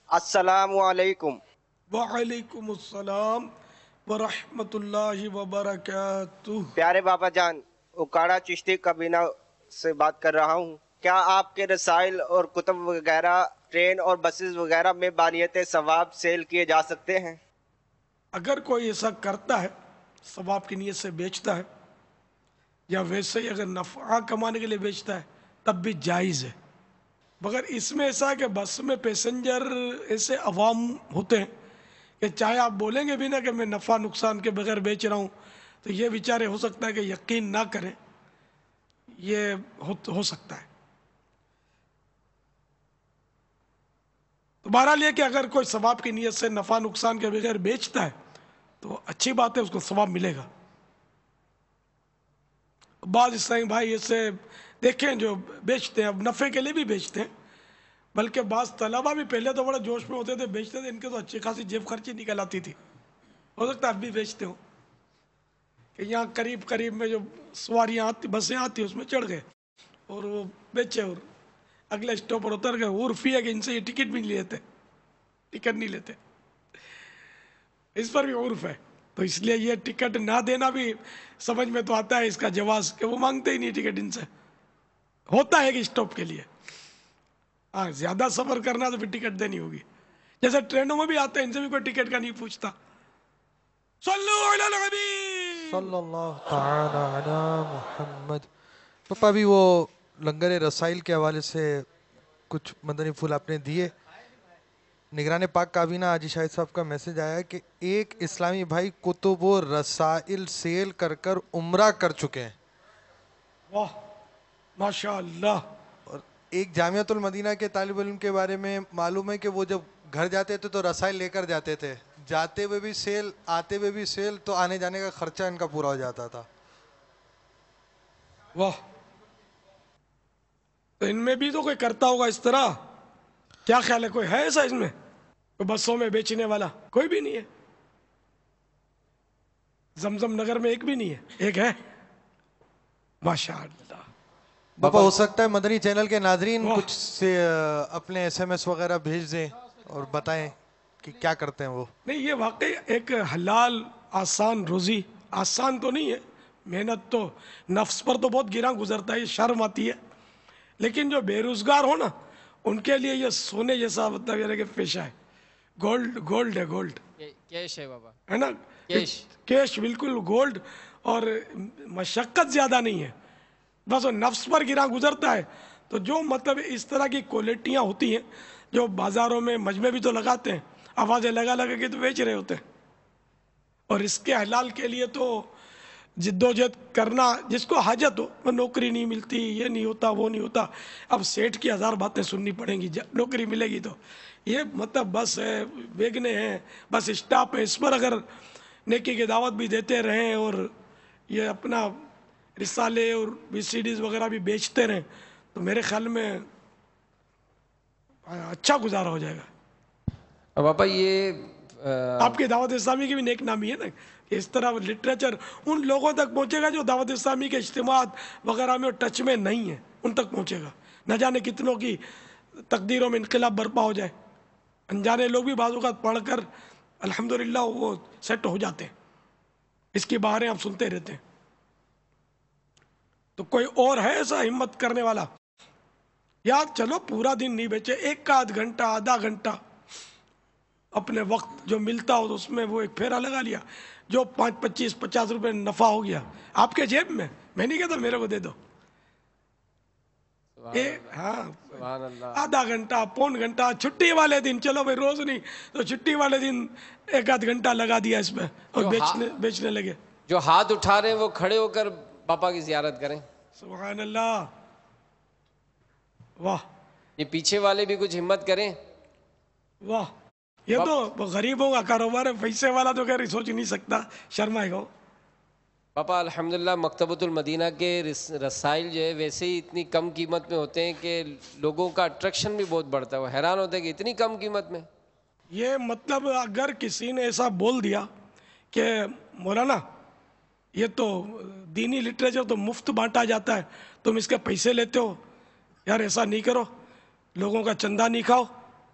السلام علیکم۔ وعلیکم السلام ورحمۃ اللہ وبرکاتہ۔ پیارے بابا جان، اکاڑا چشتی کابینہ سے بات کر رہا ہوں۔ کیا آپ کے رسائل اور کتب وغیرہ ٹرین اور بسز وغیرہ میں بانیت ثواب سیل کیے جا سکتے ہیں؟ اگر کوئی ایسا کرتا ہے، ثواب کی نیت سے بیچتا ہے، یا ویسے ہی اگر نفع کمانے کے لیے بیچتا ہے تب بھی جائز ہے، مگر اس میں ایسا ہے کہ بس میں پیسنجر ایسے عوام ہوتے ہیں کہ چاہے آپ بولیں گے بھی نا کہ میں نفع نقصان کے بغیر بیچ رہا ہوں، تو یہ بیچارے ہو سکتا ہے کہ یقین نہ کریں، یہ ہو سکتا ہے۔ تو بہرحال یہ کہ اگر کوئی ثواب کی نیت سے نفع نقصان کے بغیر بیچتا ہے تو اچھی بات ہے، اس کو ثواب ملے گا۔ بعض اسلامی بھائی ایسے دیکھیں جو بیچتے ہیں، اب نفع کے لیے بھی بیچتے ہیں، بلکہ بعض طلبہ بھی پہلے تو بڑے جوش میں ہوتے تھے، بیچتے تھے، ان کے تو اچھی خاصی جیب خرچی نکل آتی تھی، ہو سکتا ہے اب بھی بیچتے ہوں کہ یہاں قریب قریب میں جو سواریاں آتی، بسیں آتی، اس میں چڑھ گئے اور وہ بیچے اور اگلے اسٹاپ پر اتر گئے۔ عرف ہے کہ ان سے یہ ٹکٹ بھی نہیں لیتے، ٹکٹ نہیں لیتے، اس پر بھی عرف ہے، تو اس لیے یہ ٹکٹ نہ دینا بھی سمجھ میں تو آتا ہے اس کا جواز، کہ وہ مانگتے ہی نہیں ٹکٹ ان سے، ہوتا ہے کہ اسٹاپ کے لیے، ہاں زیادہ سفر کرنا تو پھر ٹکٹ دینی ہوگی، جیسے ٹرینوں میں بھی آتے ہیں، ان سے بھی کوئی ٹکٹ کا نہیں پوچھتا۔ صلو علی الحبیب۔ صلی اللہ تعالی علی محمد۔ پاپا بھی وہ لنگر رسائل کے حوالے سے کچھ مدنی پھول آپ نے دیے۔ نگران پاک کابینہ حاجی شاہد صاحب کا میسج آیا ہے کہ ایک اسلامی بھائی کتب و رسائل سیل کر کر عمرہ کر چکے ہیں، واہ ماشاء اللہ۔ اور ایک جامعۃ المدینہ کے طالب علم کے بارے میں معلوم ہے کہ وہ جب گھر جاتے تھے تو رسائل لے کر جاتے تھے، جاتے ہوئے بھی سیل آتے ہوئے بھی سیل، تو آنے جانے کا خرچہ ان کا پورا ہو جاتا تھا۔ واہ، تو ان میں بھی تو کوئی کرتا ہوگا اس طرح، کیا خیال ہے، کوئی ہے ایسا اس میں کوئی بسوں میں بیچنے والا؟ کوئی بھی نہیں ہے، زمزم نگر میں ایک بھی نہیں ہے، ایک ہے؟ ماشاء اللہ۔ باپا ہو سکتا ہے مدنی چینل کے ناظرین واہ، کچھ سے اپنے ایس ایم ایس وغیرہ بھیج دیں اور بتائیں کہ کیا کرتے ہیں وہ۔ نہیں یہ واقعی ایک حلال آسان روزی، آسان تو نہیں ہے، محنت تو نفس پر تو بہت گراں گزرتا ہے، یہ شرم آتی ہے، لیکن جو بے روزگار ہو نا ان کے لیے یہ سونے جیسا مطلب یہ کہ پیشہ ہے، گولڈ ہے، گولڈ کیش ہے بابا، ہے نا، کیش۔ کیش بالکل گولڈ، اور مشقت زیادہ نہیں ہے، بس وہ نفس پر گراں گزرتا ہے۔ تو جو مطلب اس طرح کی کوالٹیاں ہوتی ہیں جو بازاروں میں مجمع بھی تو لگاتے ہیں، آوازیں لگا لگا کے تو بیچ رہے ہوتے ہیں، اور اس کے حلال کے لیے تو جد و جہد کرنا، جس کو حاجت ہو، وہ نوکری نہیں ملتی، یہ نہیں ہوتا، وہ نہیں ہوتا، اب سیٹ کی 1000 باتیں سننی پڑیں گی، نوکری ملے گی تو یہ مطلب بس ہے، بیگنے ہیں، بس اسٹاپ ہے، اس پر اگر نیکی کی دعوت بھی دیتے رہیں اور یہ اپنا رسالے اور وی سی ڈیز وغیرہ بھی بیچتے رہیں تو میرے خیال میں اچھا گزارا ہو جائے گا۔ اور پاپا یہ آپ کی دعوت اسلامی کی بھی نیک نامی ہے نا کہ اس طرح لٹریچر ان لوگوں تک پہنچے گا جو دعوت اسلامی کے اجتماعات وغیرہ میں ٹچ میں نہیں ہیں، ان تک پہنچے گا، نہ جانے کتنوں کی تقدیروں میں انقلاب برپا ہو جائے، انجانے لوگ بھی بعض اوقات پڑھ کر الحمدللہ وہ سیٹ ہو جاتے ہیں، اس کی بہاریں آپ سنتے رہتے ہیں۔ تو کوئی اور ہے ایسا ہمت کرنے والا؟ یا چلو پورا دن نہیں بیچے، ایک آدھ گھنٹہ، آدھا گھنٹہ اپنے وقت جو ملتا ہو تو اس میں وہ ایک پھیرا لگا لیا، جو 25-50 روپے نفع ہو گیا آپ کے جیب میں، میں نہیں کہتا میرے کو دے دو، ہاں سبحان اللہ۔ آدھا گھنٹہ، پون گھنٹہ، چھٹی والے دن، چلو بھائی روز نہیں تو چھٹی والے دن ایک آدھ گھنٹہ لگا دیا اس میں اور بیچنے لگے۔ جو ہاتھ اٹھا رہے ہیں وہ کھڑے ہو کر پاپا کی زیارت کریں، سبحان اللہ، واہ یہ پیچھے والے بھی کچھ ہمت کریں۔ واہ، یہ تو غریبوں کا کاروبار ہے، پیسے والا تو خیر سوچ نہیں سکتا، شرمائے گا۔ پاپا الحمدللہ مکتبۃ المدینہ کے رسائل جو ہے ویسے ہی اتنی کم قیمت میں ہوتے ہیں کہ لوگوں کا اٹریکشن بھی بہت بڑھتا ہے، وہ حیران ہوتے ہیں کہ اتنی کم قیمت میں۔ یہ مطلب اگر کسی نے ایسا بول دیا کہ مولانا یہ تو دینی لٹریچر تو مفت بانٹا جاتا ہے، تم اس کے پیسے لیتے ہو، یار ایسا نہیں کرو، لوگوں کا چندہ نہیں کھاؤ،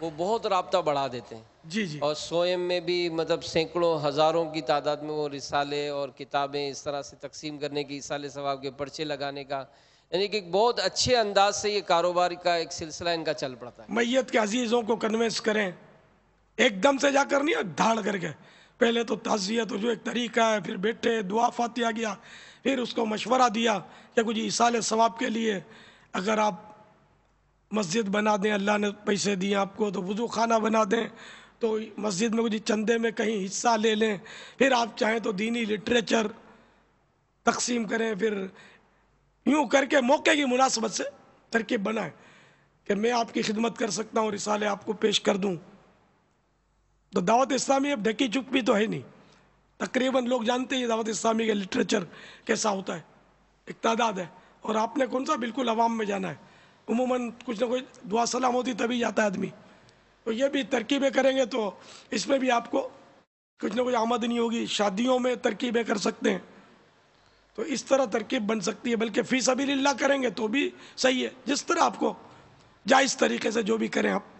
وہ بہت رابطہ بڑھا دیتے ہیں. جی جی اور سوئم میں بھی مطلب سینکڑوں ہزاروں کی تعداد میں وہ رسالے اور کتابیں اس طرح سے تقسیم کرنے کی، ایصال ثواب کے پرچے لگانے کا، یعنی کہ بہت اچھے انداز سے یہ کاروبار کا ایک سلسلہ ان کا چل پڑتا ہے. میت کے عزیزوں کو کنوینس کریں، ایک دم سے جا کر نہیں، دھاڑ کر کے. پہلے تو تعزیت جو ایک طریقہ ہے، پھر بیٹھے دعا فاتحہ کیا، پھر اس کو مشورہ دیا کہ کچھ ایصال ثواب کے لیے اگر آپ مسجد بنا دیں، اللہ نے پیسے دیے آپ کو تو وضو خانہ بنا دیں، تو مسجد میں کچھ چندے میں کہیں حصہ لے لیں. پھر آپ چاہیں تو دینی لٹریچر تقسیم کریں. پھر یوں کر کے موقع کی مناسبت سے ترکیب بنائیں کہ میں آپ کی خدمت کر سکتا ہوں، رسالے آپ کو پیش کر دوں. تو دعوت اسلامی اب ڈھکی چک بھی تو ہے نہیں، تقریباً لوگ جانتے ہیں دعوت اسلامی کا لٹریچر کیسا ہوتا ہے، ایک تعداد ہے. اور آپ نے کون سا بالکل عوام میں جانا ہے، عموماً کچھ نہ کچھ دعا سلام ہوتی تبھی جاتا ہے آدمی. تو یہ بھی ترکیبیں کریں گے تو اس میں بھی آپ کو کچھ نہ کچھ آمدنی ہوگی. شادیوں میں ترکیبیں کر سکتے ہیں، تو اس طرح ترکیب بن سکتی ہے. بلکہ فی سبیل اللہ کریں گے تو بھی صحیح ہے، جس طرح آپ کو جائز طریقے سے جو بھی کریں آپ.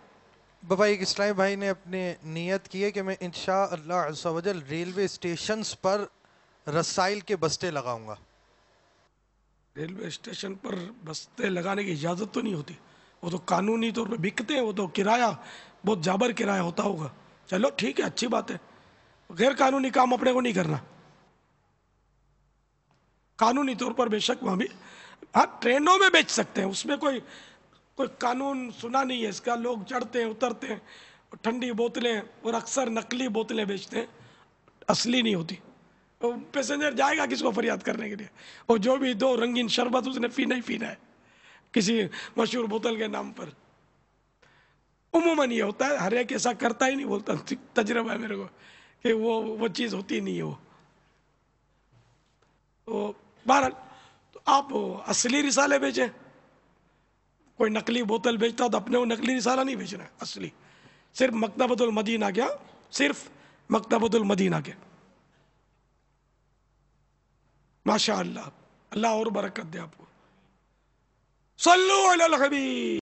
بابا ایک اسلامی بھائی نے اپنے نیت کی ہے کہ میں انشاءاللہ عز و جل ریلوے اسٹیشنز پر رسائل کے بستے لگاؤں گا. ریلوے اسٹیشن پر بستے لگانے کی اجازت تو نہیں ہوتی، وہ تو قانونی طور پہ بکتے ہیں، وہ تو کرایہ بہت جابر کرایہ ہوتا ہوگا. چلو ٹھیک ہے، اچھی بات ہے. غیر قانونی کام اپنے کو نہیں کرنا. قانونی طور پر بے شک وہاں بھی، ہاں ٹرینوں میں بیچ سکتے ہیں، اس میں کوئی قانون سنا نہیں ہے اس کا. لوگ چڑھتے ہیں اترتے ہیں، ٹھنڈی بوتلیں اور اکثر نقلی بوتلیں بیچتے ہیں، اصلی نہیں ہوتی. پیسنجر جائے گا کس کو فریاد کرنے کے لیے؟ اور جو بھی دو رنگین شربت اس نے پینا ہی پینا ہے کسی مشہور بوتل کے نام پر. عموماً یہ ہوتا ہے، ہر ایک ایسا کرتا ہی نہیں، بولتا تجربہ ہے میرے کو کہ وہ چیز ہوتی نہیں ہے. وہ تو بہرحال تو آپ اصلی رسالے بیچیں. کوئی نقلی بوتل بیچتا تو اپنے کو نقلی رسالہ نہیں بیچنا ہے، اصلی. صرف مکتبۃ المدینہ کیا، صرف مکتبۃ المدینہ کے. ماشاء اللہ، اللہ اور برکت دے آپ کو. صلو علی الحبیب.